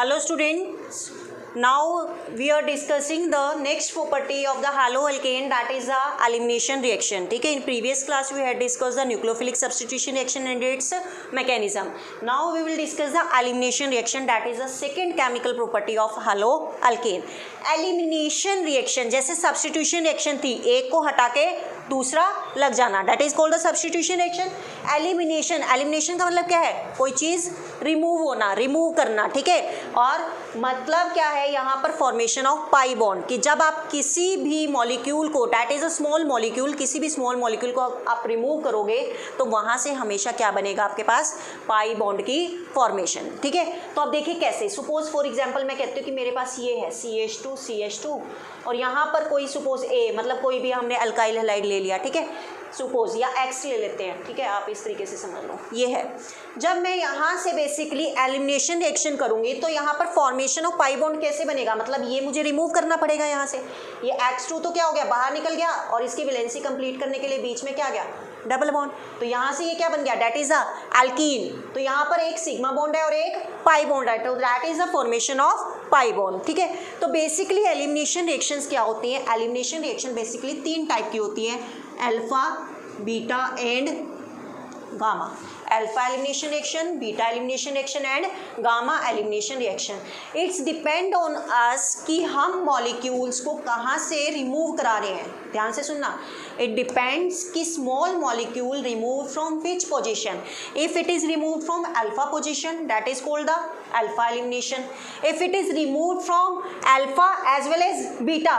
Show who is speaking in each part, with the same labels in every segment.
Speaker 1: Hello students, now we are discussing the next property of the haloalkane, that is the elimination reaction. ठीक है, in previous class we had discussed the nucleophilic substitution reaction and its mechanism. Now we will discuss the elimination reaction, that is the second chemical property of haloalkane. Elimination reaction जैसे substitution reaction थी, एक को हटा के दूसरा लग जाना, that is called the substitution reaction. Elimination का मतलब क्या है? कोई चीज़ रिमूव होना, रिमूव करना, ठीक है. और मतलब क्या है यहाँ पर? फॉर्मेशन ऑफ पाई बॉन्ड, कि जब आप किसी भी मॉलिक्यूल को, that is a small molecule, किसी भी स्मॉल मॉलिक्यूल को आप रिमूव करोगे तो वहाँ से हमेशा क्या बनेगा आपके पास? पाई बॉन्ड की फॉर्मेशन, ठीक है. तो अब देखिए कैसे. सपोज फॉर एग्जांपल मैं कहती हूँ कि मेरे पास ये है CH2 और यहाँ पर कोई सपोज A, मतलब कोई भी हमने अल्काइल हैलाइड ले लिया, ठीक है, सपोज, या X ले लेते हैं, ठीक है, आप इस तरीके से समझ लो. ये है, जब मैं यहाँ से बेसिकली एलिमिनेशन रिएक्शन करूँगी तो यहाँ पर फॉर्मेशन ऑफ पाई बॉन्ड कैसे बनेगा? मतलब ये मुझे रिमूव करना पड़ेगा यहाँ से. ये X2 तो क्या हो गया? बाहर निकल गया, और इसकी वैलेंसी कंप्लीट करने के लिए बीच में क्या आ गया? Double bond. तो यहाँ से ये क्या बन गया? That is a alkene. तो यहाँ पर एक सिग्मा बॉन्ड है और एक पाई बॉन्ड है, तो that is the formation of pi bond, ठीक है. तो बेसिकली एलिमिनेशन रिएक्शंस क्या होती हैं? एलिमिनेशन रिएक्शन बेसिकली 3 टाइप की होती है: alpha, beta and gamma. Alpha elimination reaction, beta elimination reaction and gamma elimination reaction. It's depend on us कि हम मॉलिक्यूल्स को कहाँ से रिमूव करा रहे हैं. ध्यान से सुनना. इट डिपेंड्स कि small molecule remove from which position. If it is remove from alpha position, that is called the alpha elimination. If it is remove from alpha as well as beta,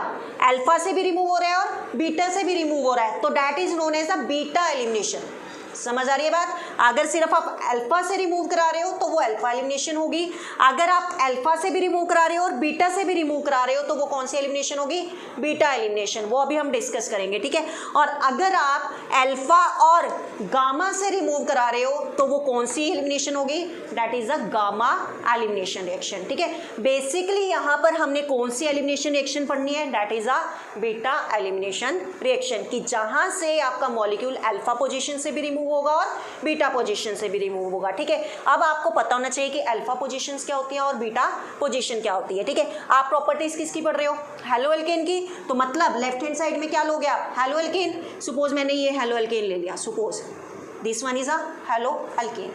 Speaker 1: alpha से भी remove हो रहा है और beta से भी remove हो रहा है, तो that is known as the beta elimination. समझ आ रही है बात? अगर सिर्फ आप अल्फा से रिमूव करा रहे हो तो वो अल्फा एलिमिनेशन होगी. अगर आप अल्फा से भी रिमूव करा रहे हो और बीटा से भी रिमूव करा रहे हो तो वो कौन सी एलिमिनेशन होगी? Beta elimination. वो अभी हम डिस्कस करेंगे, ठीक है. और अगर आप अल्फा और गामा से रिमूव करा रहे हो तो वो कौन सी एलिमिनेशन होगी? That is a gamma elimination reaction, ठीक है. बेसिकली यहाँ पर हमने कौन सी एलिमिनेशन रिएक्शन पढ़नी है? That is a beta elimination reaction, कि जहाँ से आपका मॉलिक्यूल अल्फा पोजिशन से भी रिमूव होगा और बीटा पोजीशन से भी रिमूव होगा, ठीक है. अब आपको पता होना चाहिए कि अल्फा पोजीशंस क्या होती है और बीटा पोजीशन क्या होती है, ठीक है. आप प्रॉपर्टीज किसकी पढ़ रहे हो? हैलोएल्केन की. तो मतलब लेफ्ट हैंड साइड में क्या लोगे आप? हैलोएल्केन. सपोज मैंने ये हैलोएल्केन ले लिया, suppose this one is a haloalkane.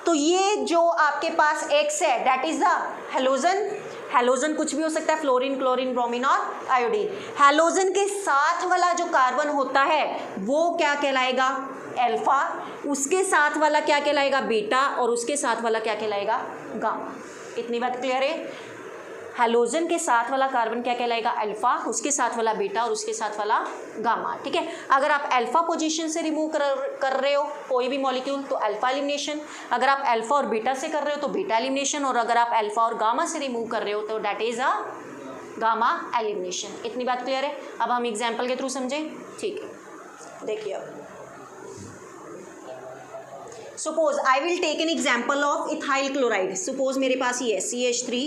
Speaker 1: तो ये जो आपके पास X है that is the halogen. Halogen कुछ भी हो सकता है, फ्लोरीन, क्लोरीन, ब्रोमीन और आयोडीन. हैलोजन के साथ वाला जो कार्बन होता है वो क्या कहलाएगा? अल्फा. उसके साथ वाला क्या कहलाएगा? बीटा. और उसके साथ वाला क्या कहलाएगा? गामा. इतनी बात क्लियर है? हैलोजन के साथ वाला कार्बन क्या कहलाएगा? अल्फा. उसके साथ वाला बीटा और उसके साथ वाला गामा, ठीक है. अगर आप अल्फा पोजीशन से रिमूव कर रहे हो कोई भी मॉलिक्यूल तो अल्फा एलिमिनेशन. अगर आप अल्फा और बीटा से कर रहे हो तो बीटा एलिमिनेशन. और अगर आप अल्फा और गामा से रिमूव कर रहे हो तो that is a gamma elimination. इतनी बात क्लियर है? अब हम एग्जाम्पल के थ्रू समझें, ठीक है. देखिए अब suppose I will take an example of ethyl chloride. Suppose मेरे पास ये है CH3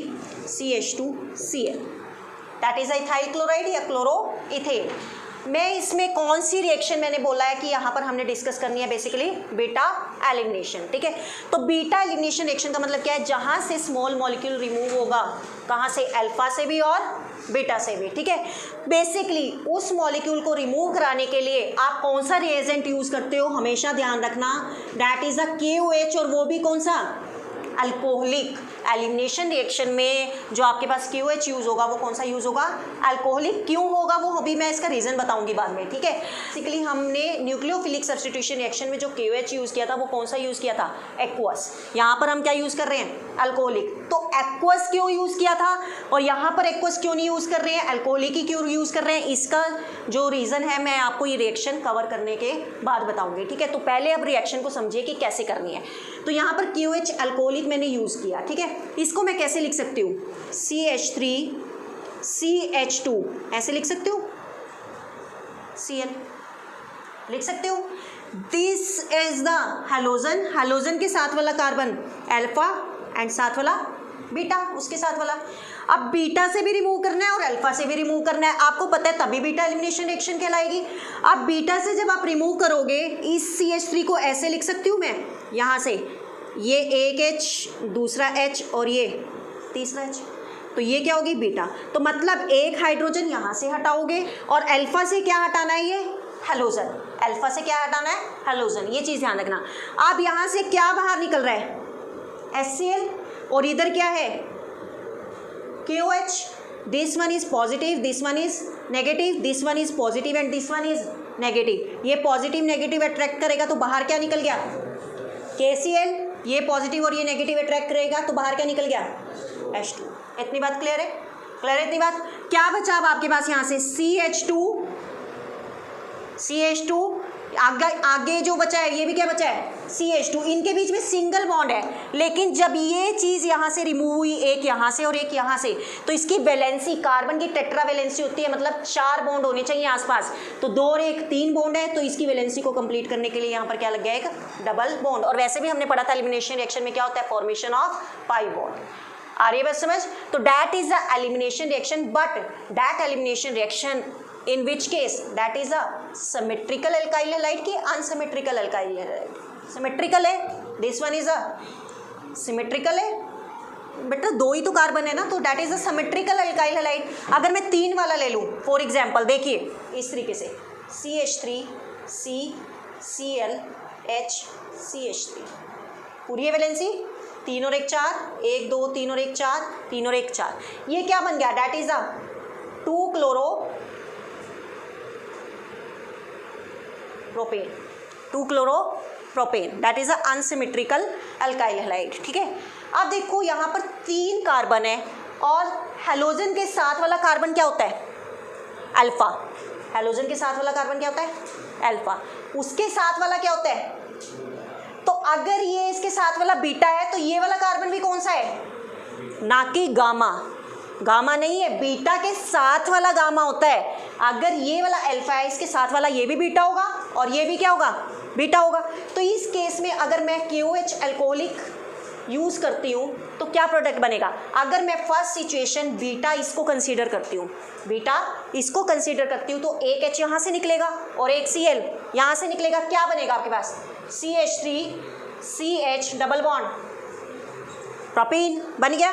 Speaker 1: CH2 Cl, that is ethyl chloride या क्लोरो इथेन. मैं इसमें कौन सी रिएक्शन मैंने बोला है कि यहाँ पर हमने डिस्कस करनी है? बेसिकली बीटा एलिमिनेशन, ठीक है. तो बीटा एलिमिनेशन रिएक्शन का मतलब क्या है? जहाँ से स्मॉल मॉलिक्यूल रिमूव होगा, कहाँ से? अल्फा से भी और बीटा से भी, ठीक है. बेसिकली उस मॉलिक्यूल को रिमूव कराने के लिए आप कौन सा रिएजेंट यूज करते हो? हमेशा ध्यान रखना, दैट इज अ KOH. और वो भी कौन सा? अल्कोहलिक. एलिमिनेशन रिएक्शन में जो आपके पास KOH यूज होगा वो कौन सा यूज होगा? अल्कोहलिक. क्यों होगा वो अभी मैं इसका रीजन बताऊंगी बाद में, ठीक है. बेसिकली हमने न्यूक्लियोफिलिक सब्स्टिट्यूशन रिएक्शन में जो KOH यूज किया था वो कौन सा यूज किया था? एक्वस. यहाँ पर हम क्या यूज कर रहे हैं? अल्कोहलिक. तो एक्वस क्यों यूज किया था और यहाँ पर एक्वस क्यों नहीं यूज कर रहे हैं? अल्कोहलिक ही क्यों यूज कर रहे हैं? इसका जो रीजन है मैं आपको ये रिएक्शन कवर करने के बाद बताऊंगी, ठीक है. तो पहले अब रिएक्शन को समझिए कि कैसे करनी है. तो यहाँ पर KOH अल्कोहलिक मैंने यूज किया, ठीक है. इसको मैं कैसे लिख सकती हूँ? CH3 CH2 ऐसे लिख सकती हूँ. Cl लिख सकते हो. This is the halogen. Halogen के साथ वाला कार्बन अल्फा एंड साथ वाला बीटा, उसके साथ वाला. अब बीटा से भी रिमूव करना है और अल्फा से भी रिमूव करना है. आपको पता है तभी बीटा एलिमिनेशन रिएक्शन कहलाएगी. अब बीटा से जब आप रिमूव करोगे इस CH3 को ऐसे लिख सकती हूँ मैं, यहाँ से ये एक H दूसरा H और ये तीसरा H, तो ये क्या होगी बीटा। तो मतलब एक हाइड्रोजन यहाँ से हटाओगे और अल्फा से क्या हटाना है, ये हेलोजन, अल्फा से क्या हटाना है, हेलोजन, ये चीज़ ध्यान रखना। अब यहाँ से क्या बाहर निकल रहा है, HCl, और इधर क्या है KOH, this one is positive, this one is negative, this one is positive and this one is negative. ये पॉजिटिव नेगेटिव अट्रैक्ट करेगा तो बाहर क्या निकल गया KCl, ये पॉजिटिव और ये नेगेटिव अट्रैक्ट करेगा तो बाहर क्या निकल गया H2। इतनी बात क्लियर है, क्लियर है इतनी बात। क्या बचा अब आपके पास यहाँ से CH2 आगे जो बचा है ये भी क्या बचा है CH2, इनके बीच में सिंगल बॉन्ड है, लेकिन जब ये चीज़ यहाँ से रिमूव हुई, एक यहाँ से और एक यहाँ से, तो इसकी वैलेंसी, कार्बन की टेट्रा वैलेंसी होती है, मतलब 4 बॉन्ड होने चाहिए आसपास, तो 2 और 1 3 बॉन्ड है, तो इसकी वैलेंसी को कंप्लीट करने के लिए यहाँ पर क्या लग गया, एक डबल बॉन्ड। और वैसे भी हमने पढ़ा था एलिमिनेशन रिएक्शन में क्या होता है, फॉर्मेशन ऑफ पाई बॉन्ड। आ रही है बस समझ। तो that is the elimination reaction, but that elimination reaction in which case that is a symmetrical alkyl halide की unsymmetrical alkyl halide, symmetrical है, this one is a symmetrical है, बेटा 2 ही तो कार्बन है ना, तो that is a symmetrical alkyl halide। अगर मैं 3 वाला ले लूँ फॉर एग्जाम्पल, देखिए इस तरीके से CH3 C Cl H CH3, पूरी है वैलेंसी 3 और 1 4, 1 2 3 और 1 4, 3 और 1 4, ये क्या बन गया, that is a 2-chloro-propane, that is a unsymmetrical alkyl halide। ठीक है, अब देखो यहाँ पर 3 कार्बन है और हेलोजन के साथ वाला कार्बन क्या होता है, अल्फा। हेलोजन के साथ वाला कार्बन क्या होता है, अल्फा। उसके साथ वाला क्या होता है, तो अगर ये इसके साथ वाला बीटा है तो ये वाला कार्बन भी कौन सा है, ना कि गामा, गामा नहीं है, बीटा के साथ वाला गामा होता है। अगर ये वाला अल्फा है, इसके साथ वाला ये भी बीटा होगा और ये भी क्या होगा, बीटा होगा। तो इस केस में अगर मैं KOH अल्कोहलिक यूज़ करती हूँ तो क्या प्रोडक्ट बनेगा, अगर मैं फर्स्ट सिचुएशन बीटा इसको कंसीडर करती हूँ, बीटा इसको कंसीडर करती हूँ, तो एक H यहाँ से निकलेगा और एक Cl यहाँ से निकलेगा, क्या बनेगा आपके पास CH3 CH double bond propene बन गया,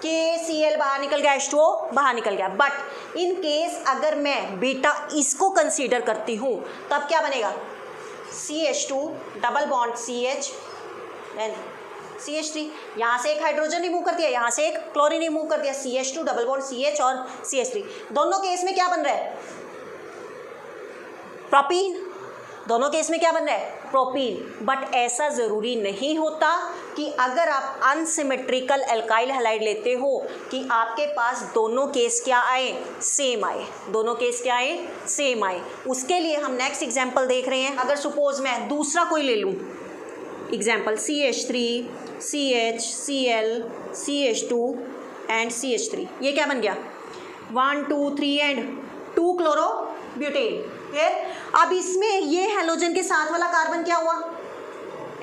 Speaker 1: KCl बाहर निकल गया, H2O बाहर निकल गया। बट इन केस अगर मैं बीटा इसको कंसीडर करती हूँ तब क्या बनेगा, CH2 double bond CH then CH3, यहाँ से एक हाइड्रोजन रिमूव कर दिया, यहाँ से एक क्लोरीन रिमूव कर दिया, CH2 डबल बॉन्ड CH और CH3। दोनों केस में क्या बन रहा है, प्रोपीन। दोनों केस में क्या बन रहा है, प्रोपीन। बट ऐसा ज़रूरी नहीं होता कि अगर आप अनसिमेट्रिकल अल्काइल हैलाइड लेते हो कि आपके पास दोनों केस क्या आए, सेम आए, दोनों केस क्या आए, सेम आए। उसके लिए हम नेक्स्ट एग्जांपल देख रहे हैं। अगर सपोज मैं दूसरा कोई ले लूँ example CH3 CH Cl CH2 and CH3, ये क्या बन गया 1 2 3 एंड 2 क्लोरोब्यूटेन। फिर अब इसमें ये हेलोजन के साथ वाला कार्बन क्या हुआ,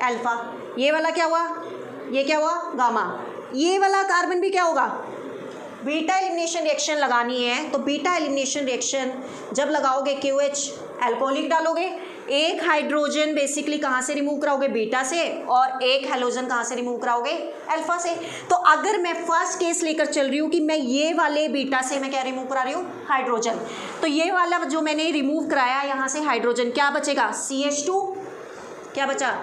Speaker 1: अल्फा, ये वाला क्या हुआ, ये क्या हुआ, गामा। ये वाला कार्बन भी क्या होगा, बीटा एलिमिनेशन रिएक्शन लगानी है तो बीटा एलिमिनेशन रिएक्शन जब लगाओगे KOH अल्कोहलिक डालोगे, एक हाइड्रोजन बेसिकली कहाँ से रिमूव कराओगे, बीटा से, और एक हेलोजन कहाँ से रिमूव कराओगे, अल्फा से। तो अगर मैं फर्स्ट केस लेकर चल रही हूँ कि मैं ये वाले बीटा से मैं क्या रिमूव करा रही हूँ, हाइड्रोजन, तो ये वाला जो मैंने रिमूव कराया यहाँ से हाइड्रोजन, क्या बचेगा CH2, क्या बचा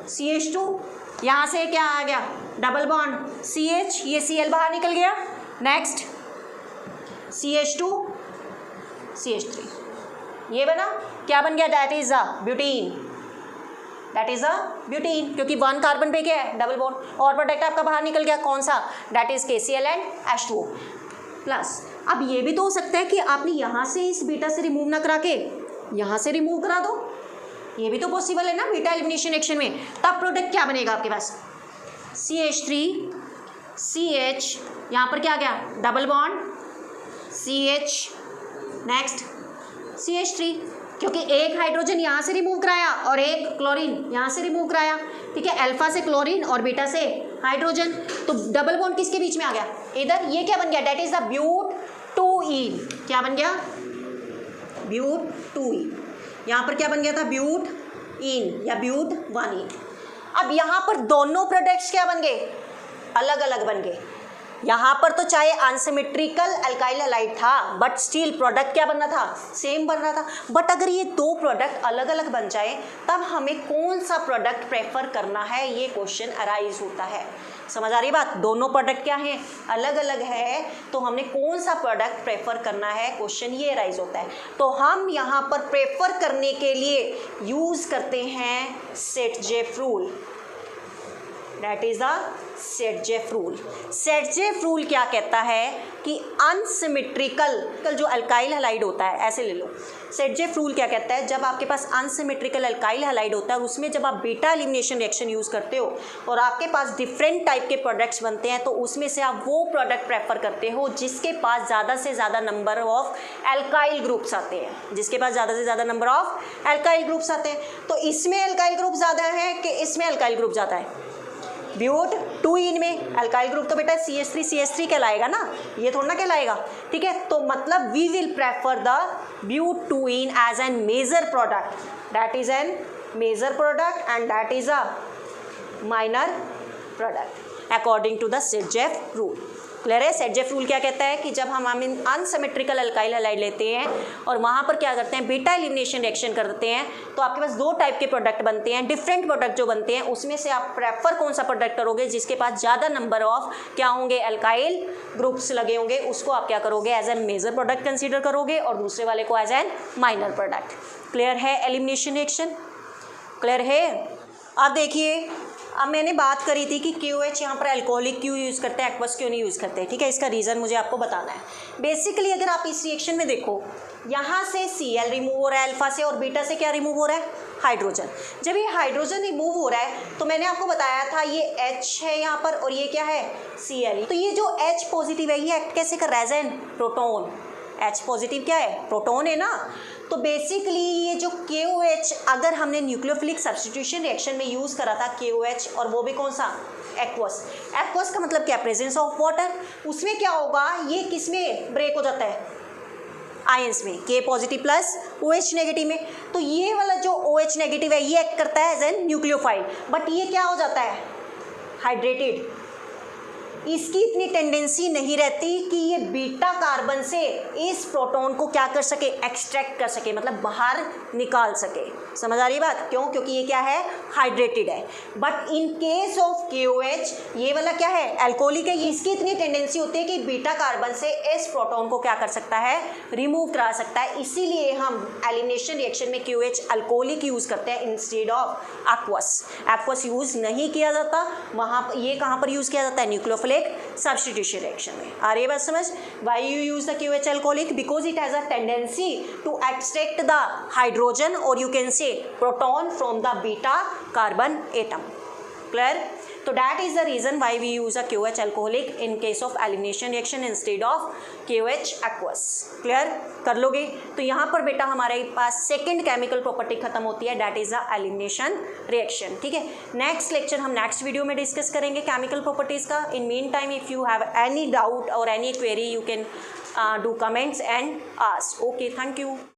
Speaker 1: CH2, यहाँ से क्या आ गया डबल बॉन्ड CH, ये Cl बाहर निकल गया, नेक्स्ट CH2 CH3, ये बना, क्या बन गया, that is a butene, that is a butene, क्योंकि 1 कार्बन पे क्या है, डबल बॉन्ड, और प्रोडक्ट आपका बाहर निकल गया, कौन सा, that is KCl and H2O plus. अब ये भी तो हो सकता है कि आपने यहाँ से इस बीटा से रिमूव ना करा के यहाँ से रिमूव करा दो, ये भी तो पॉसिबल है ना बीटा एलिमिनेशन रिएक्शन में। तब प्रोडक्ट क्या बनेगा आपके पास, CH3 CH, यहाँ पर क्या आ गया double bond CH, next CH3, क्योंकि एक हाइड्रोजन यहाँ से रिमूव कराया और एक क्लोरीन यहाँ से रिमूव कराया, ठीक है, अल्फा से क्लोरीन और बीटा से हाइड्रोजन, तो डबल बॉन्ड किसके बीच में आ गया, इधर, ये क्या बन गया, दैट इज द ब्यूट-2-ईन, क्या बन गया, ब्यूट-2-ईन, यहाँ पर क्या बन गया था, ब्यूट-ईन या ब्यूट-1-ईन। अब यहाँ पर दोनों प्रोडक्ट्स क्या बन गए, अलग अलग बन गए, यहाँ पर तो चाहे अनसिमेट्रिकल अल्काइल हैलाइड था बट स्टिल प्रोडक्ट क्या बनना था, सेम बन रहा था। बट अगर ये दो प्रोडक्ट अलग अलग बन जाए तब हमें कौन सा प्रोडक्ट प्रेफर करना है, ये क्वेश्चन अराइज होता है। समझ आ रही बात, दोनों प्रोडक्ट क्या हैं, अलग अलग है, तो हमने कौन सा प्रोडक्ट प्रेफर करना है, क्वेश्चन ये अराइज होता है। तो हम यहाँ पर प्रेफर करने के लिए यूज करते हैं set-Jeff rule, that is the Saytzeff rule. Set-Jeff rule क्या कहता है कि अनसिमेट्रिकल जो अल्काइल हैलाइड होता है, ऐसे ले लो, सेट-जेफ रूल क्या कहता है, जब आपके पास अनसिमेट्रिकल अल्काइल हैलाइड होता है उसमें जब आप बीटा एलिमिनेशन रिएक्शन यूज़ करते हो और आपके पास डिफरेंट टाइप के प्रोडक्ट्स बनते हैं, तो उसमें से आप वो प्रोडक्ट प्रेफर करते हो जिसके पास ज़्यादा से ज़्यादा नंबर ऑफ अल्काइल ग्रुप्स आते हैं, जिसके पास ज़्यादा से ज़्यादा नंबर ऑफ अल्काइल ग्रुप्स आते हैं। तो इसमें अल्काइल ग्रुप ज़्यादा है कि इसमें अल्काइल ग्रुप ज़्यादा है, ब्यूट 2 में अल्काइल ग्रुप तो बेटा CH3 कहलाएगा ना, ये थोड़ा ना कहलाएगा, ठीक है। तो मतलब we will prefer the but 2 as an major product, that is an major product and that is a minor product according to the Saytzeff rule. Clear है। सेट-जेफ रूल क्या कहता है कि जब हम अनसिमेट्रिकल अल्काइल हैलाइड लेते हैं और वहाँ पर क्या करते हैं, बीटा एलिमिनेशन रिएक्शन करते हैं, तो आपके पास 2 टाइप के प्रोडक्ट बनते हैं, डिफरेंट प्रोडक्ट जो बनते हैं उसमें से आप प्रेफर कौन सा प्रोडक्ट करोगे, जिसके पास ज़्यादा नंबर ऑफ क्या होंगे, अल्काइल ग्रुप्स लगे होंगे, उसको आप क्या करोगे, as an major product consider करोगे और दूसरे वाले को as an minor product. Clear है एलिमिनेशन रिएक्शन, क्लियर है। अब देखिए, अब मैंने बात करी थी कि KOH यहाँ पर अल्कोहलिक क्यों यूज़ करते हैं, एक्वस क्यों नहीं यूज़ करते हैं, ठीक है। इसका रीज़न मुझे आपको बताना है। बेसिकली अगर आप इस रिएक्शन में देखो, यहाँ से Cl रिमूव हो रहा है अल्फा से और बीटा से क्या रिमूव हो रहा है, हाइड्रोजन। जब ये हाइड्रोजन रिमूव हो रहा है तो मैंने आपको बताया था ये H है यहाँ पर और ये क्या है, Cl। तो ये जो H पॉजिटिव है ये एक्ट कैसे कर रहा है, as an proton. H positive क्या है, प्रोटोन है ना। तो बेसिकली ये जो KOH अगर हमने न्यूक्लियोफिलिक सब्स्टिट्यूशन रिएक्शन में यूज़ करा था KOH, और वो भी कौन सा, एक्वस। एक्वस का मतलब क्या, प्रेजेंस ऑफ वाटर। उसमें क्या होगा, ये किस में ब्रेक हो जाता है, आयंस में, K positive plus OH negative में। तो ये वाला जो OH नेगेटिव है ये एक्ट करता है एज एन न्यूक्लियोफाइल, बट ये क्या हो जाता है, हाइड्रेटेड। इसकी इतनी टेंडेंसी नहीं रहती कि ये बीटा कार्बन से इस प्रोटॉन को क्या कर सके, एक्सट्रैक्ट कर सके, मतलब बाहर निकाल सके। समझ आ रही बात, क्यों, क्योंकि ये क्या है, हाइड्रेटेड है। But in case of KOH ये वाला क्या है, अल्कोहलिक है, इसकी इतनी टेंडेंसी होती है कि बीटा कार्बन से इस प्रोटॉन को क्या कर सकता है, रिमूव करा सकता है। इसीलिए हम एलिमिनेशन रिएक्शन में KOH अल्कोहलिक यूज़ करते हैं instead of aqueous. Aqueous use नहीं किया जाता वहाँ, ये कहाँ पर यूज़ किया जाता है, न्यूक्लियोफिलिक substitution reaction में। आ रही है बात समझ। Why you use the KOH alcoholic? Because it has a tendency to extract the hydrogen or you can say proton from the beta carbon atom. Clear? So that is the reason why we use a KOH alcoholic in case of elimination reaction instead of KOH aqueous. Clear? कर लोगे। तो यहाँ पर बेटा हमारे पास second chemical property खत्म होती है, that is the elimination reaction. ठीक है, नेक्स्ट लेक्चर हम नेक्स्ट वीडियो में डिस्कस करेंगे केमिकल प्रॉपर्टीज का। In mean time if you have any doubt और any query you can do comments and ask. Okay, thank you.